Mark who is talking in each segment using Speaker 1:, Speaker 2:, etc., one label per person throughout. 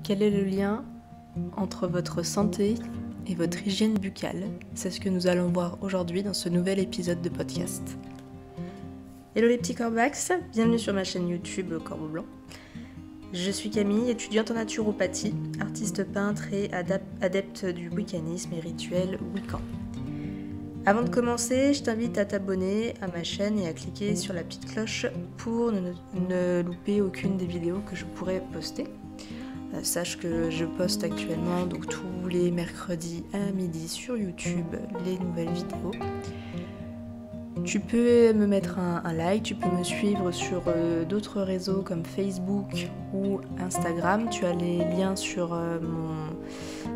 Speaker 1: Quel est le lien entre votre santé et votre hygiène buccale? C'est ce que nous allons voir aujourd'hui dans ce nouvel épisode de podcast. Hello les petits corbacs, bienvenue sur ma chaîne YouTube Corbeau Blanc. Je suis Camille, étudiante en naturopathie, artiste peintre et adepte du wiccanisme et rituel wiccan. Avant de commencer, je t'invite à t'abonner à ma chaîne et à cliquer sur la petite cloche pour ne louper aucune des vidéos que je pourrais poster. Sache que je poste actuellement donc tous les mercredis à midi sur YouTube les nouvelles vidéos. Tu peux me mettre un like, tu peux me suivre sur d'autres réseaux comme Facebook ou Instagram. Tu as les liens sur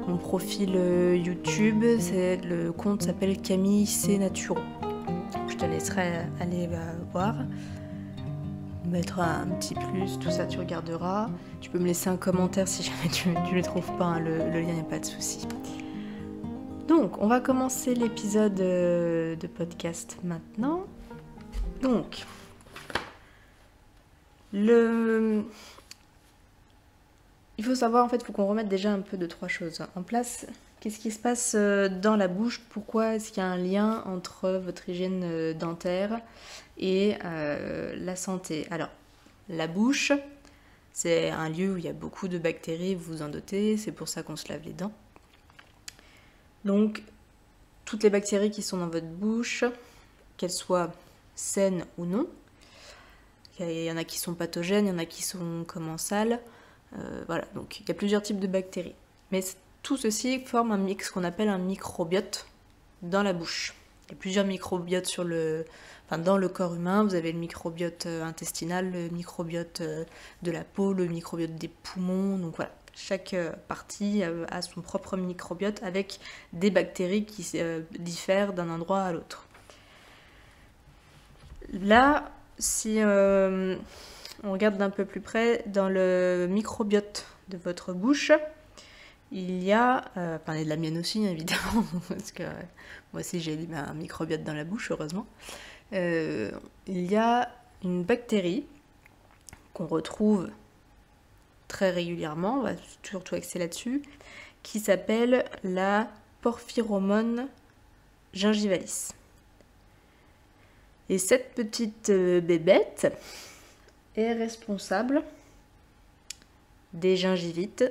Speaker 1: mon profil YouTube. Le compte s'appelle Camille C Naturo. Je te laisserai aller voir. Mettre un petit plus, tout ça tu regarderas. Tu peux me laisser un commentaire si jamais tu ne le trouves pas, hein, le lien, n'y a pas de souci. Donc, on va commencer l'épisode de podcast maintenant. Donc, il faut savoir, en fait, il faut qu'on remette déjà un peu de trois choses en place. Qu'est-ce qui se passe dans la bouche? Pourquoi est-ce qu'il y a un lien entre votre hygiène dentaire et la santé? Alors, la bouche, c'est un lieu où il y a beaucoup de bactéries, vous vous en doutez, c'est pour ça qu'on se lave les dents. Donc, toutes les bactéries qui sont dans votre bouche, qu'elles soient saines ou non, il y en a qui sont pathogènes, il y en a qui sont commensales, voilà, donc il y a plusieurs types de bactéries. Mais tout ceci forme ce qu'on appelle un microbiote dans la bouche. Il y a plusieurs microbiotes dans le corps humain. Vous avez le microbiote intestinal, le microbiote de la peau, le microbiote des poumons. Donc voilà, chaque partie a son propre microbiote avec des bactéries qui diffèrent d'un endroit à l'autre. Là, si on regarde d'un peu plus près, dans le microbiote de votre bouche, il y a, de la mienne aussi évidemment, parce que moi aussi j'ai un microbiote dans la bouche, heureusement. Il y a une bactérie qu'on retrouve très régulièrement, on va surtout axer là-dessus, qui s'appelle la Porphyromone gingivalis. Et cette petite bébête est responsable des gingivites,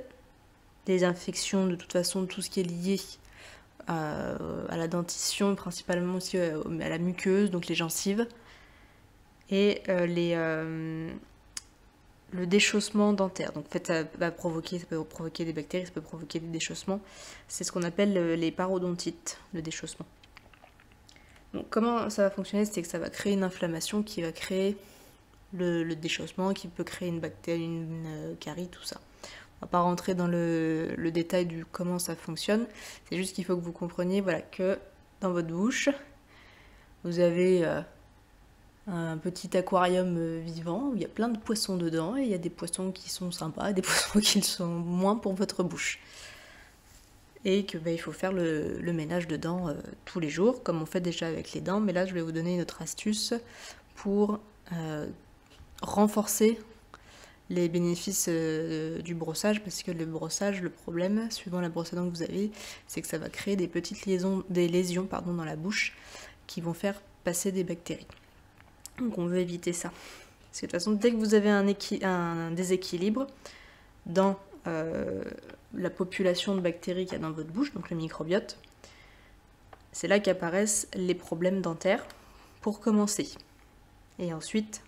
Speaker 1: des infections, de toute façon, tout ce qui est lié à la dentition, principalement aussi à la muqueuse, donc les gencives, et le déchaussement dentaire. Donc en fait, ça peut provoquer des bactéries, ça peut provoquer des déchaussements. C'est ce qu'on appelle les parodontites, le déchaussement. Donc comment ça va fonctionner? C'est que ça va créer une inflammation qui va créer le déchaussement, qui peut créer une bactérie, une carie, tout ça. On va pas rentrer dans le détail du comment ça fonctionne, c'est juste qu'il faut que vous compreniez que dans votre bouche, vous avez un petit aquarium vivant où il y a plein de poissons dedans et il y a des poissons qui sont sympas et des poissons qui le sont moins pour votre bouche. Et que il faut faire le ménage dedans tous les jours, comme on fait déjà avec les dents, mais là je vais vous donner une autre astuce pour renforcer les bénéfices du brossage, parce que le brossage, le problème, suivant la brosse à dents que vous avez, c'est que ça va créer des petites lésions dans la bouche qui vont faire passer des bactéries. Donc on veut éviter ça. Parce que de toute façon, dès que vous avez un déséquilibre dans la population de bactéries qu'il y a dans votre bouche, donc le microbiote, c'est là qu'apparaissent les problèmes dentaires, pour commencer. Et ensuite,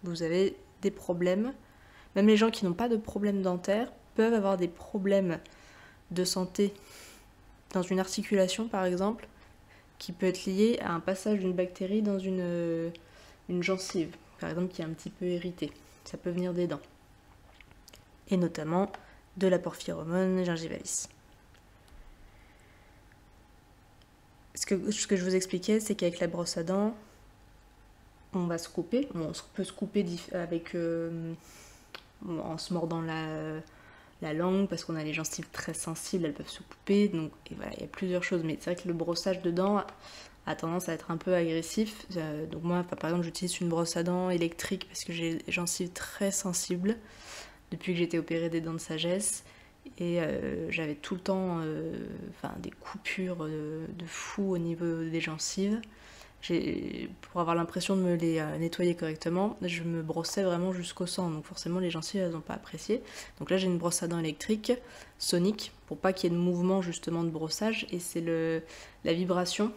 Speaker 1: vous avez des problèmes, même les gens qui n'ont pas de problème dentaire peuvent avoir des problèmes de santé dans une articulation par exemple, qui peut être lié à un passage d'une bactérie dans une gencive, par exemple qui est un petit peu irritée. Ça peut venir des dents. Et notamment de la Porphyromone gingivalis. Ce que je vous expliquais, c'est qu'avec la brosse à dents, on va se couper. On peut se couper en se mordant la langue, parce qu'on a les gencives très sensibles, elles peuvent se couper. Donc, et voilà, il y a plusieurs choses. Mais c'est vrai que le brossage de dents a tendance à être un peu agressif. Donc moi, par exemple, j'utilise une brosse à dents électrique parce que j'ai les gencives très sensibles. depuis que j'étais opérée des dents de sagesse. Et j'avais tout le temps des coupures de fou au niveau des gencives. Pour avoir l'impression de me les nettoyer correctement, je me brossais vraiment jusqu'au sang, donc forcément les gencives elles n'ont pas apprécié. Donc là j'ai une brosse à dents électrique, sonique, pour pas qu'il y ait de mouvement justement de brossage, et c'est la vibration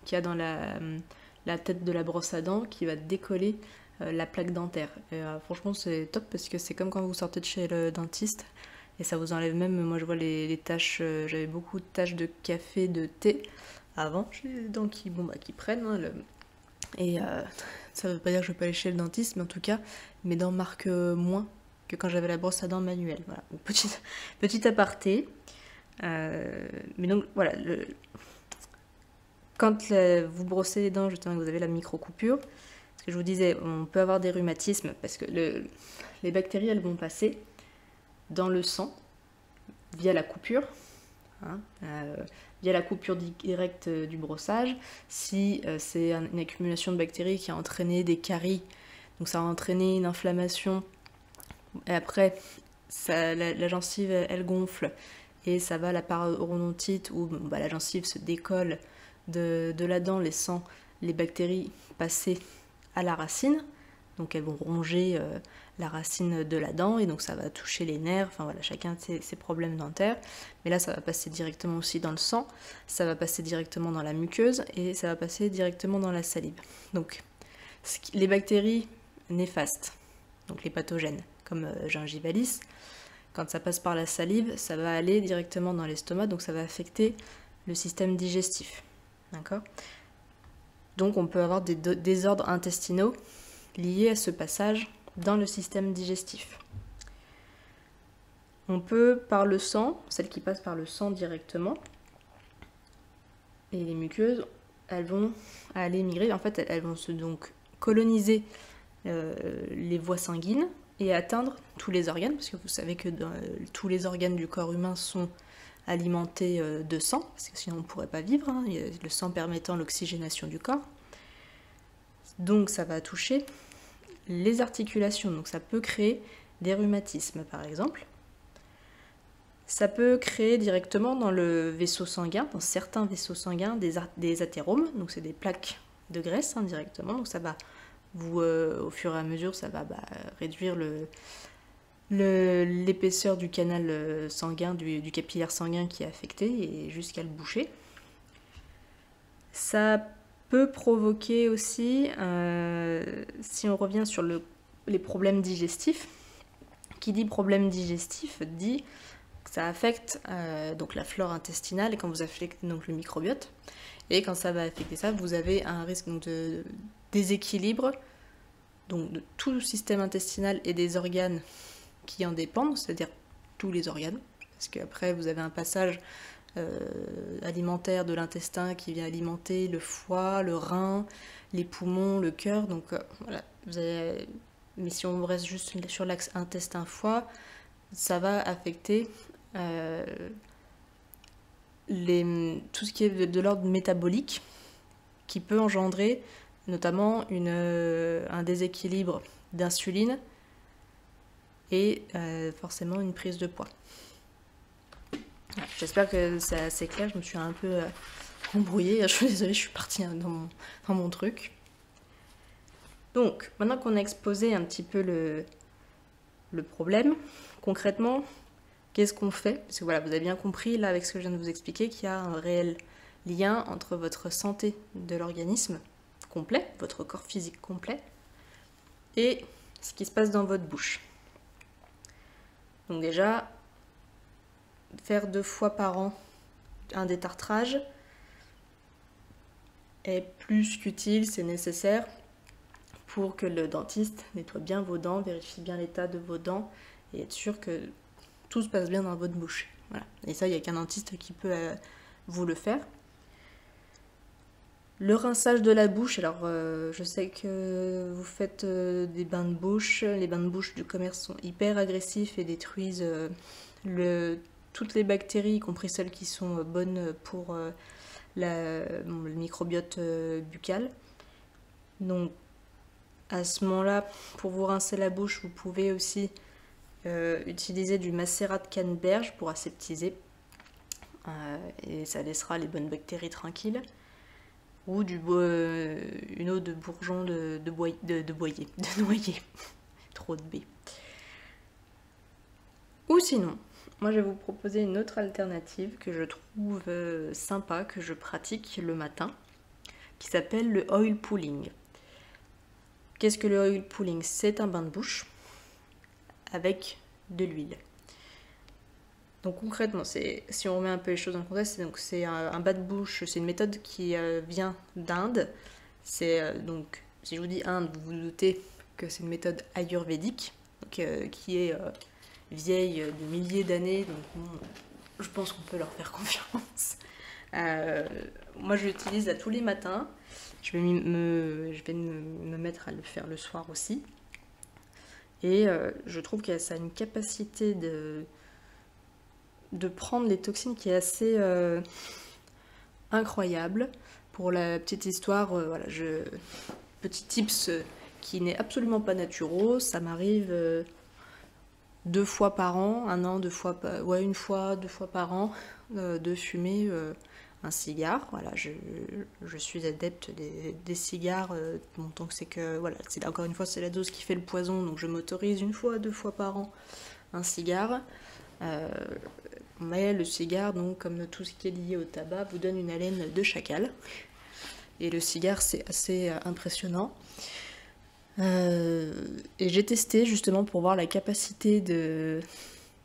Speaker 1: qu'il y a dans la tête de la brosse à dents qui va décoller la plaque dentaire. Et, franchement c'est top parce que c'est comme quand vous sortez de chez le dentiste, et ça vous enlève même, moi je vois les taches, j'avais beaucoup de taches de café, de thé, avant, j'ai les dents qui prennent, hein, et ça veut pas dire que je peux aller chez le dentiste, mais en tout cas, mes dents marquent moins que quand j'avais la brosse à dents manuelle. Voilà, donc, petit aparté. Mais donc voilà, quand vous brossez les dents, justement, vous avez la micro-coupure, ce que je vous disais, on peut avoir des rhumatismes parce que les bactéries, elles vont passer dans le sang via la coupure. Hein, via la coupure directe du brossage. Si c'est une accumulation de bactéries qui a entraîné des caries, donc ça a entraîné une inflammation, et après la gencive elle gonfle et ça va à la parodontite où la gencive se décolle de la dent, laissant les bactéries passer à la racine. Donc elles vont ronger la racine de la dent et donc ça va toucher les nerfs, enfin voilà, chacun de ses problèmes dentaires. Mais là ça va passer directement aussi dans le sang, ça va passer directement dans la muqueuse et ça va passer directement dans la salive. Donc les bactéries néfastes, donc les pathogènes comme gingivalis, quand ça passe par la salive, ça va aller directement dans l'estomac, donc ça va affecter le système digestif. D'accord ? Donc on peut avoir des désordres intestinaux liés à ce passage dans le système digestif. On peut, par le sang, celles qui passent par le sang directement, et les muqueuses, elles vont aller migrer, en fait elles vont se donc coloniser les voies sanguines et atteindre tous les organes, parce que vous savez que tous les organes du corps humain sont alimentés de sang, parce que sinon on ne pourrait pas vivre, hein, le sang permettant l'oxygénation du corps. Donc ça va toucher les articulations, donc ça peut créer des rhumatismes par exemple. Ça peut créer directement dans le vaisseau sanguin, dans certains vaisseaux sanguins, des athéromes, donc c'est des plaques de graisse directement, donc ça va au fur et à mesure, ça va réduire l'épaisseur du canal sanguin, du capillaire sanguin qui est affecté, et jusqu'à le boucher. Ça peut provoquer aussi, si on revient sur les problèmes digestifs, qui dit problème digestif dit que ça affecte donc la flore intestinale, et quand vous affectez donc le microbiote, et quand ça va affecter ça, vous avez un risque donc, de déséquilibre donc, de tout le système intestinal et des organes qui en dépendent, c'est-à-dire tous les organes, parce qu'après vous avez un passage alimentaire de l'intestin qui vient alimenter le foie, le rein, les poumons, le cœur. Donc voilà, mais si on reste juste sur l'axe intestin-foie, ça va affecter tout ce qui est de l'ordre métabolique, qui peut engendrer notamment un déséquilibre d'insuline et forcément une prise de poids. J'espère que c'est assez clair, je me suis un peu embrouillée, je suis désolée, je suis partie dans mon truc. Donc, maintenant qu'on a exposé un petit peu le problème, concrètement, qu'est-ce qu'on fait? Parce que voilà, vous avez bien compris, là, avec ce que je viens de vous expliquer, qu'il y a un réel lien entre votre santé de l'organisme complet, votre corps physique complet, et ce qui se passe dans votre bouche. Donc déjà, faire 2 fois par an un détartrage est plus qu'utile, c'est nécessaire pour que le dentiste nettoie bien vos dents, vérifie bien l'état de vos dents et être sûr que tout se passe bien dans votre bouche. Voilà. Et ça, il n'y a qu'un dentiste qui peut vous le faire. Le rinçage de la bouche, alors je sais que vous faites des bains de bouche, les bains de bouche du commerce sont hyper agressifs et détruisent toutes les bactéries, y compris celles qui sont bonnes pour le microbiote buccal. Donc à ce moment-là, pour vous rincer la bouche, vous pouvez aussi Utilisez du macérat de canneberge pour aseptiser. Et ça laissera les bonnes bactéries tranquilles. Ou une eau de bourgeon de noyer. Trop de B. Ou sinon, moi je vais vous proposer une autre alternative que je trouve sympa, que je pratique le matin, qui s'appelle le oil pulling. Qu'est-ce que le oil pulling? C'est un bain de bouche avec de l'huile. Donc concrètement, si on remet un peu les choses en contexte, c'est un bain de bouche, c'est une méthode qui vient d'Inde. Donc, si je vous dis Inde, vous vous doutez que c'est une méthode ayurvédique, donc, qui est vieille de milliers d'années, donc bon, je pense qu'on peut leur faire confiance. Moi, je l'utilise à tous les matins. Je vais me mettre à le faire le soir aussi. Et je trouve que ça a une capacité de prendre les toxines qui est assez incroyable. Pour la petite histoire, voilà, petit tips qui n'est absolument pas naturel, ça m'arrive 2 fois par an, une fois, 2 fois par an, de fumer un cigare. Voilà, je suis adepte des cigares, tant que c'est que, voilà, encore une fois, c'est la dose qui fait le poison, donc je m'autorise 1 fois, 2 fois par an un cigare. Mais le cigare, donc, comme tout ce qui est lié au tabac, vous donne une haleine de chacal. Et le cigare, c'est assez impressionnant. Et j'ai testé justement pour voir la capacité de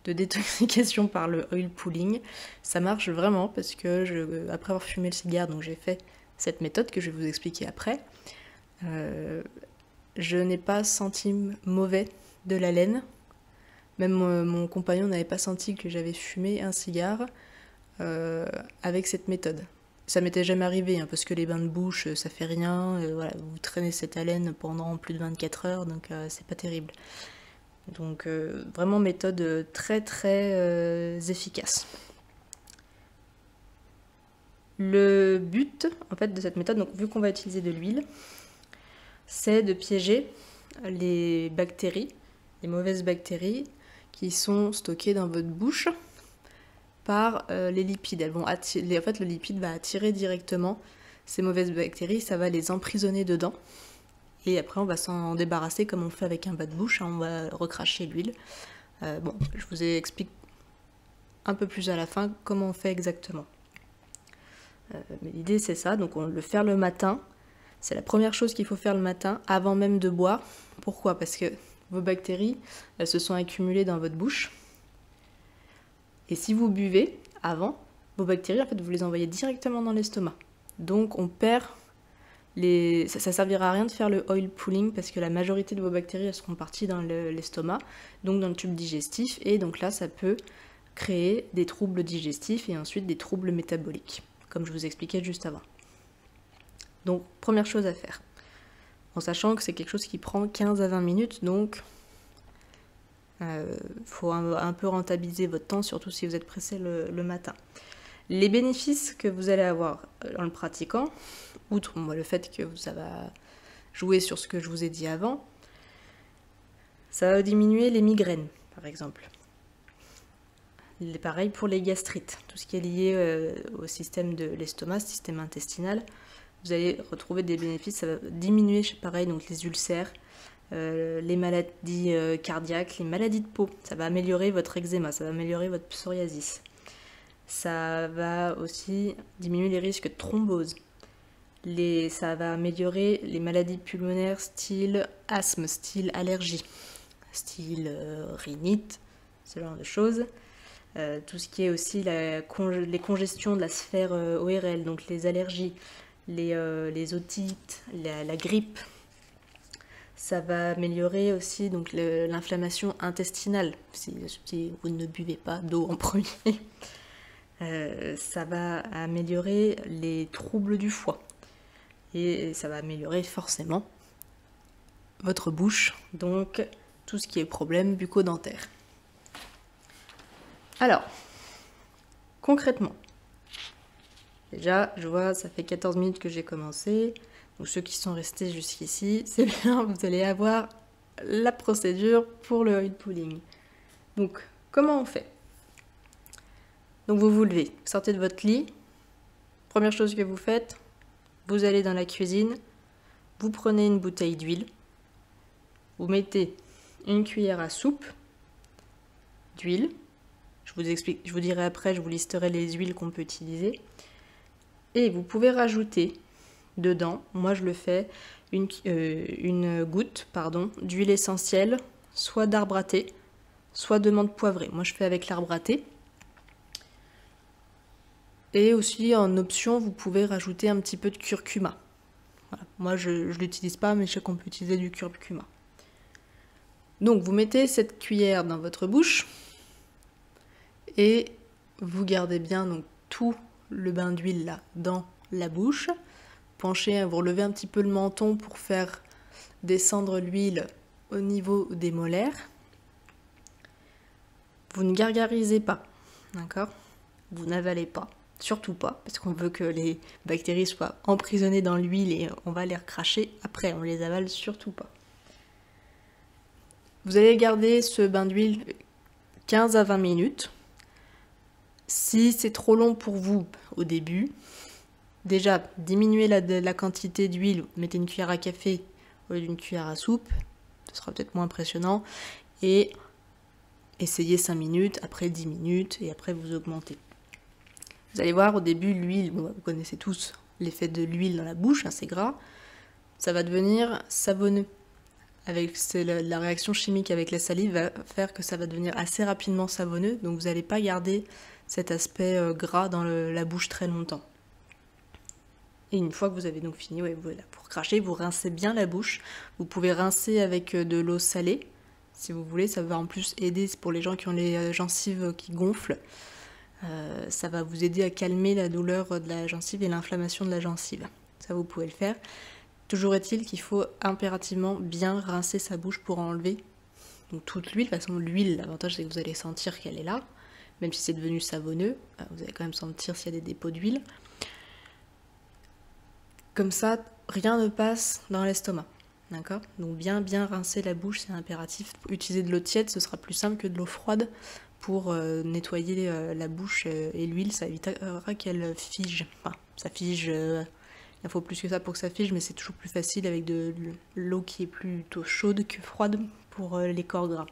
Speaker 1: détoxication par le oil pulling. Ça marche vraiment parce que après avoir fumé le cigare, donc j'ai fait cette méthode que je vais vous expliquer après. Je n'ai pas senti mauvais de la laine. Même mon compagnon n'avait pas senti que j'avais fumé un cigare avec cette méthode. Ça m'était jamais arrivé, hein, parce que les bains de bouche, ça fait rien. Voilà, vous traînez cette haleine pendant plus de 24 heures, donc c'est pas terrible. Donc vraiment méthode très très efficace. Le but en fait de cette méthode, donc vu qu'on va utiliser de l'huile, c'est de piéger les bactéries, les mauvaises bactéries qui sont stockées dans votre bouche par les lipides. En fait, le lipide va attirer directement ces mauvaises bactéries, ça va les emprisonner dedans. Et après, on va s'en débarrasser comme on fait avec un bain de bouche, hein, on va recracher l'huile. Bon, je vous explique un peu plus à la fin comment on fait exactement. Mais l'idée, c'est ça. Donc, le faire le matin, c'est la première chose qu'il faut faire le matin, avant même de boire. Pourquoi? Parce que vos bactéries, elles se sont accumulées dans votre bouche. Et si vous buvez avant, vos bactéries, en fait, vous les envoyez directement dans l'estomac. Donc, on perd ça servira à rien de faire le oil pulling parce que la majorité de vos bactéries, elles seront parties dans l'estomac, donc dans le tube digestif. Et donc là, ça peut créer des troubles digestifs et ensuite des troubles métaboliques, comme je vous expliquais juste avant. Donc, première chose à faire. En sachant que c'est quelque chose qui prend 15 à 20 minutes, donc faut un peu rentabiliser votre temps, surtout si vous êtes pressé le matin. Les bénéfices que vous allez avoir en le pratiquant, outre le fait que ça va jouer sur ce que je vous ai dit avant, ça va diminuer les migraines, par exemple. Pareil pour les gastrites, tout ce qui est lié au système de l'estomac, système intestinal, vous allez retrouver des bénéfices, ça va diminuer, pareil, donc les ulcères, les maladies cardiaques, les maladies de peau, ça va améliorer votre eczéma, ça va améliorer votre psoriasis. Ça va aussi diminuer les risques de thrombose. Ça va améliorer les maladies pulmonaires style asthme, style allergie, style rhinite, ce genre de choses. Tout ce qui est aussi les congestions de la sphère ORL, donc les allergies, les otites, la grippe. Ça va améliorer aussi donc l'inflammation intestinale, si vous ne buvez pas d'eau en premier. Ça va améliorer les troubles du foie. Et ça va améliorer forcément votre bouche, donc tout ce qui est problème bucco-dentaire. Alors, concrètement, déjà, je vois, ça fait 14 minutes que j'ai commencé. Donc ceux qui sont restés jusqu'ici, c'est bien, vous allez avoir la procédure pour le oil pulling. Donc, comment on fait? Donc vous vous levez, vous sortez de votre lit. Première chose que vous faites, vous allez dans la cuisine, vous prenez une bouteille d'huile, vous mettez une cuillère à soupe d'huile. Je vous explique, je vous dirai après, je vous listerai les huiles qu'on peut utiliser. Et vous pouvez rajouter dedans, moi je le fais, une goutte d'huile essentielle, soit d'arbre à thé, soit de menthe poivrée. Moi je fais avec l'arbre à thé. Et aussi en option, vous pouvez rajouter un petit peu de curcuma. Voilà. Moi je ne l'utilise pas, mais je sais qu'on peut utiliser du curcuma. Donc vous mettez cette cuillère dans votre bouche et vous gardez bien donc tout le bain d'huile là dans la bouche. Penchez, vous relevez un petit peu le menton pour faire descendre l'huile au niveau des molaires. Vous ne gargarisez pas, d'accord? Vous n'avalez pas, surtout pas, parce qu'on veut que les bactéries soient emprisonnées dans l'huile et on va les recracher après, on les avale surtout pas. Vous allez garder ce bain d'huile 15 à 20 minutes. Si c'est trop long pour vous au début, déjà diminuez la quantité d'huile, mettez une cuillère à café au lieu d'une cuillère à soupe, ce sera peut-être moins impressionnant, et essayez 5 minutes, après 10 minutes, et après vous augmentez. Vous allez voir au début l'huile, vous connaissez tous l'effet de l'huile dans la bouche, hein, c'est gras, ça va devenir savonneux. La réaction chimique avec la salive va faire que ça va devenir assez rapidement savonneux, donc vous n'allez pas garder cet aspect gras dans la bouche très longtemps. Et une fois que vous avez donc fini, pour cracher, vous rincez bien la bouche. Vous pouvez rincer avec de l'eau salée, si vous voulez, ça va en plus aider pour les gens qui ont les gencives qui gonflent. Ça va vous aider à calmer la douleur de la gencive et l'inflammation de la gencive. Ça, vous pouvez le faire. Toujours est-il qu'il faut impérativement bien rincer sa bouche pour enlever donc toute l'huile. De toute façon, l'huile, l'avantage c'est que vous allez sentir qu'elle est là, même si c'est devenu savonneux, vous allez quand même sentir s'il y a des dépôts d'huile. Comme ça, rien ne passe dans l'estomac, d'accord? Donc bien rincer la bouche, c'est impératif. Utiliser de l'eau tiède, ce sera plus simple que de l'eau froide pour nettoyer la bouche et l'huile, ça évitera qu'elle fige. Enfin, ça fige... Il faut plus que ça pour que ça fige, mais c'est toujours plus facile avec de l'eau qui est plutôt chaude que froide pour les corps gras.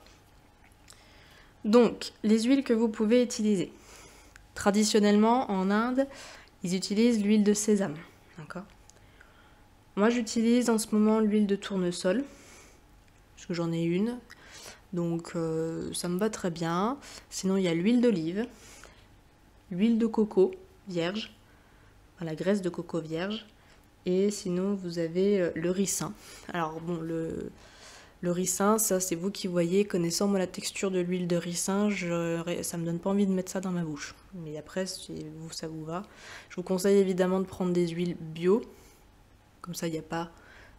Speaker 1: Donc, les huiles que vous pouvez utiliser. Traditionnellement, en Inde, ils utilisent l'huile de sésame. D'accord ? Moi, j'utilise en ce moment l'huile de tournesol, parce que j'en ai une. Donc, ça me va très bien. Sinon, il y a l'huile d'olive, l'huile de coco vierge, la graisse de coco vierge. Et sinon, vous avez le ricin. Alors bon, le ricin, ça c'est vous qui voyez. Connaissant moi la texture de l'huile de ricin, ça me donne pas envie de mettre ça dans ma bouche. Mais après, si vous, ça vous va. Je vous conseille évidemment de prendre des huiles bio. Comme ça, il n'y a pas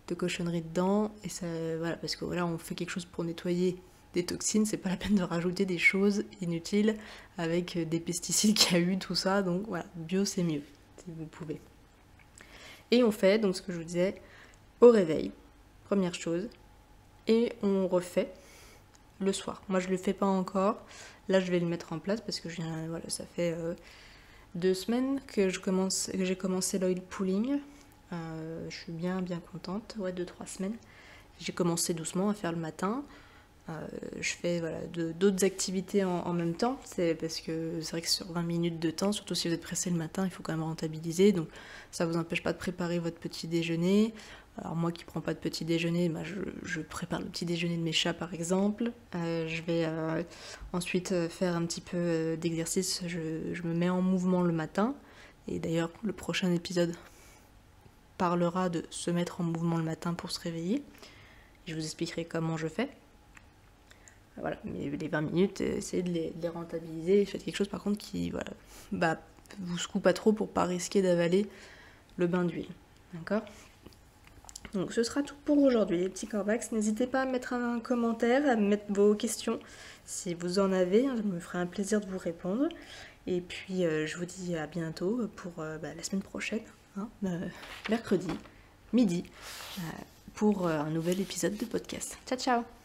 Speaker 1: de cochonnerie dedans. Et ça, voilà, parce que voilà, on fait quelque chose pour nettoyer des toxines. C'est pas la peine de rajouter des choses inutiles avec des pesticides qu'il y a eu, tout ça. Donc voilà, bio c'est mieux, si vous pouvez. Et on fait, donc ce que je vous disais, au réveil, première chose, et on refait le soir. Moi je ne le fais pas encore, là je vais le mettre en place parce que voilà, ça fait 2 semaines que j'ai commencé l'oil pulling. Je suis bien contente, 2-3 semaines. J'ai commencé doucement à faire le matin. Je fais d'autres activités en même temps, c'est parce que c'est vrai que sur 20 minutes de temps, surtout si vous êtes pressé le matin, il faut quand même rentabiliser, donc ça vous empêche pas de préparer votre petit déjeuner. Alors moi qui prends pas de petit déjeuner, je prépare le petit déjeuner de mes chats par exemple. Je vais ensuite faire un petit peu d'exercice, je me mets en mouvement le matin, et d'ailleurs le prochain épisode parlera de se mettre en mouvement le matin pour se réveiller. Je vous expliquerai comment je fais. Voilà, mais les 20 minutes, essayez de les rentabiliser. Faites quelque chose par contre qui vous secoue pas trop pour pas risquer d'avaler le bain d'huile. D'accord ? Donc ce sera tout pour aujourd'hui les petits Corvax. N'hésitez pas à mettre un commentaire, à mettre vos questions si vous en avez. Je me ferai un plaisir de vous répondre. Et puis je vous dis à bientôt pour la semaine prochaine, mercredi, midi, pour un nouvel épisode de podcast. Ciao ciao!